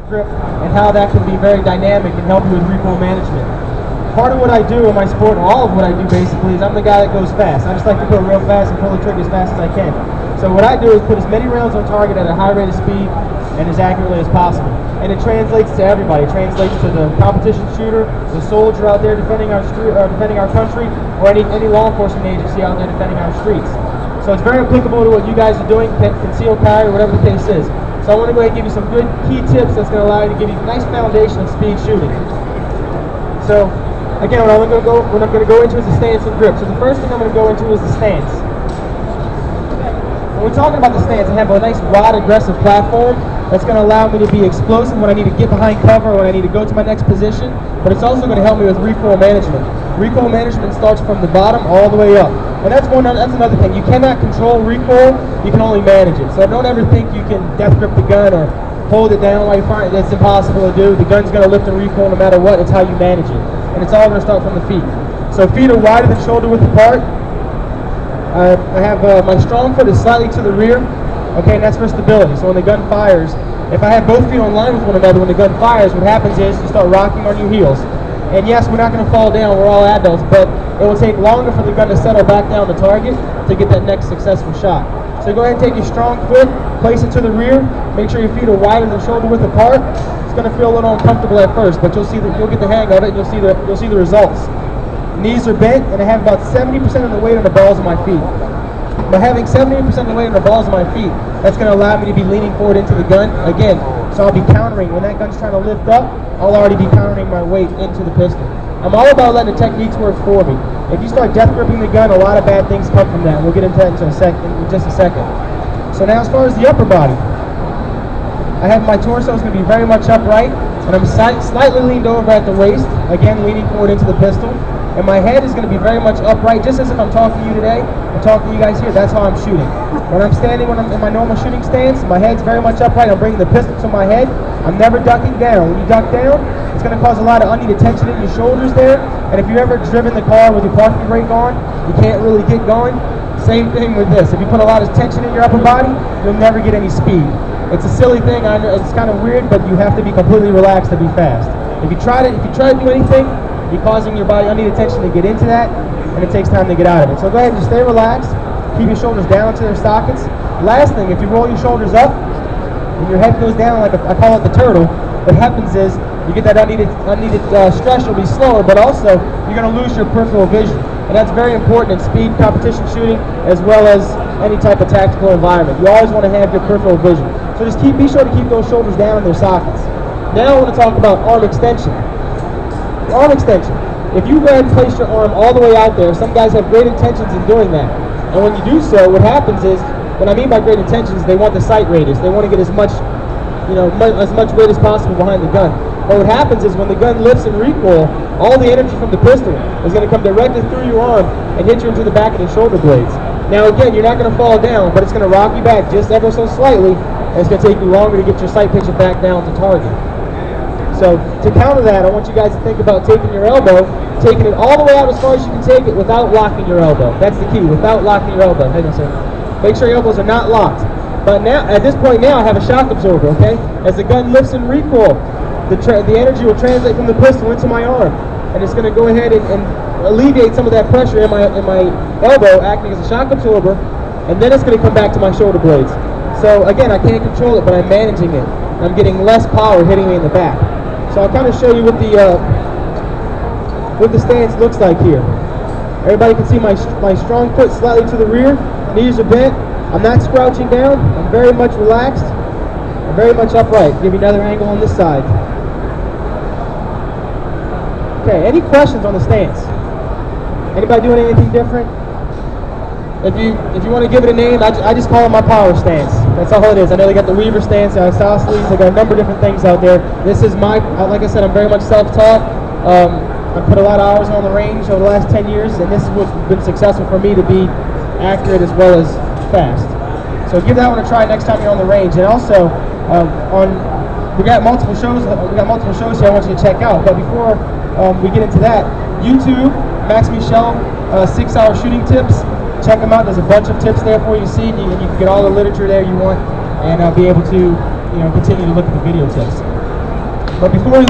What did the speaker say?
grip and how that can be very dynamic and help you with recoil management. Part of what I do in my sport, all of what I do basically, is I'm the guy that goes fast. I just like to go real fast and pull the trigger as fast as I can. So what I do is put as many rounds on target at a high rate of speed and as accurately as possible. And it translates to everybody. It translates to the competition shooter, the soldier out there defending our country, or any law enforcement agency out there defending our streets. So it's very applicable to what you guys are doing, conceal carry, whatever the case is. So I want to go ahead and give you some good key tips that's going to allow you to give you a nice foundation of speed shooting. So again, what I'm going to go into is the stance and grip. So the first thing I'm going to go into is the stance. When we're talking about the stance, I have a nice wide, aggressive platform that's going to allow me to be explosive when I need to get behind cover, when I need to go to my next position, but it's also going to help me with recoil management. Recoil management starts from the bottom all the way up. And that's another thing. You cannot control recoil, you can only manage it. So don't ever think you can death grip the gun or hold it down while you're firing. That's impossible to do. The gun's going to lift and recoil no matter what. It's how you manage it. And it's all going to start from the feet. So feet are wider than shoulder width apart. I have my strong foot is slightly to the rear. Okay, and that's for stability. So when the gun fires, if I have both feet on line with one another, when the gun fires, what happens is you start rocking on your heels. And yes, we're not going to fall down. We're all adults, but it will take longer for the gun to settle back down the target to get that next successful shot. So go ahead and take your strong foot, place it to the rear. Make sure your feet are wider than shoulder width apart. It's going to feel a little uncomfortable at first, but you'll get the hang of it. And you'll see the results. Knees are bent, and I have about 70% of the weight on the balls of my feet. By having 70% of the weight on the balls of my feet, that's going to allow me to be leaning forward into the gun again. So I'll be countering when that gun's trying to lift up. I'll already be countering my weight into the pistol. I'm all about letting the techniques work for me. If you start death gripping the gun, a lot of bad things come from that. We'll get into that in just a second. So now, as far as the upper body, I have my torso is going to be very much upright, and I'm slightly leaned over at the waist, again leaning forward into the pistol. And my head is going to be very much upright, just as if I'm talking to you today. I'm talking to you guys here. That's how I'm shooting. When I'm standing, when I'm in my normal shooting stance, my head's very much upright. I'm bringing the pistol to my head. I'm never ducking down. When you duck down, it's going to cause a lot of unneeded tension in your shoulders there. And if you've ever driven the car with your parking brake on, you can't really get going. Same thing with this. If you put a lot of tension in your upper body, you'll never get any speed. It's a silly thing. I know it's kind of weird, but you have to be completely relaxed to be fast. If you try to do anything, you're causing your body unneeded tension to get into that, and it takes time to get out of it. So go ahead and just stay relaxed. Keep your shoulders down to their sockets. Last thing, if you roll your shoulders up and your head goes down like I call it the turtle, what happens is you get that unneeded stress. You'll be slower, but also you're going to lose your peripheral vision, and that's very important in speed competition shooting as well as any type of tactical environment. You always want to have your peripheral vision. So just be sure to keep those shoulders down in their sockets. Now I want to talk about arm extension. Arm extension. If you go ahead and place your arm all the way out there, some guys have great intentions in doing that. And when you do so, what happens is, what I mean by great intentions, they want the sight radius. They want to get as much weight as possible behind the gun. But what happens is when the gun lifts and recoil, all the energy from the pistol is going to come directly through your arm and hit you into the back of the shoulder blades. Now again, you're not going to fall down, but it's going to rock you back just ever so slightly, and it's going to take you longer to get your sight picture back down to target. So to counter that, I want you guys to think about taking your elbow, taking it all the way out as far as you can take it without locking your elbow. That's the key, without locking your elbow. Hang on a second. Make sure your elbows are not locked. But now, at this point now, I have a shock absorber, okay? As the gun lifts and recoil, the energy will translate from the pistol into my arm. And it's going to go ahead and alleviate some of that pressure in my elbow, acting as a shock absorber. And then it's going to come back to my shoulder blades. So again, I can't control it, but I'm managing it. I'm getting less power hitting me in the back. So I'll kind of show you what the stance looks like here. Everybody can see my strong foot slightly to the rear, knees are bent. I'm not crouching down. I'm very much relaxed. I'm very much upright. Give you another angle on this side. Okay, any questions on the stance? Anybody doing anything different? If you want to give it a name, I just call it my power stance. That's all it is. I know they got the Weaver stance, isosceles, they got a number of different things out there. This is my, like I said, I'm very much self-taught. I've put a lot of hours on the range over the last 10 years, and this is what's been successful for me to be accurate as well as fast. So give that one a try next time you're on the range. And also, we got multiple shows here I want you to check out. But before we get into that, YouTube, Max Michel, 6-hour shooting tips. Check them out. There's a bunch of tips there for you to see, and you can get all the literature there you want, and be able to continue to look at the video tips. But before we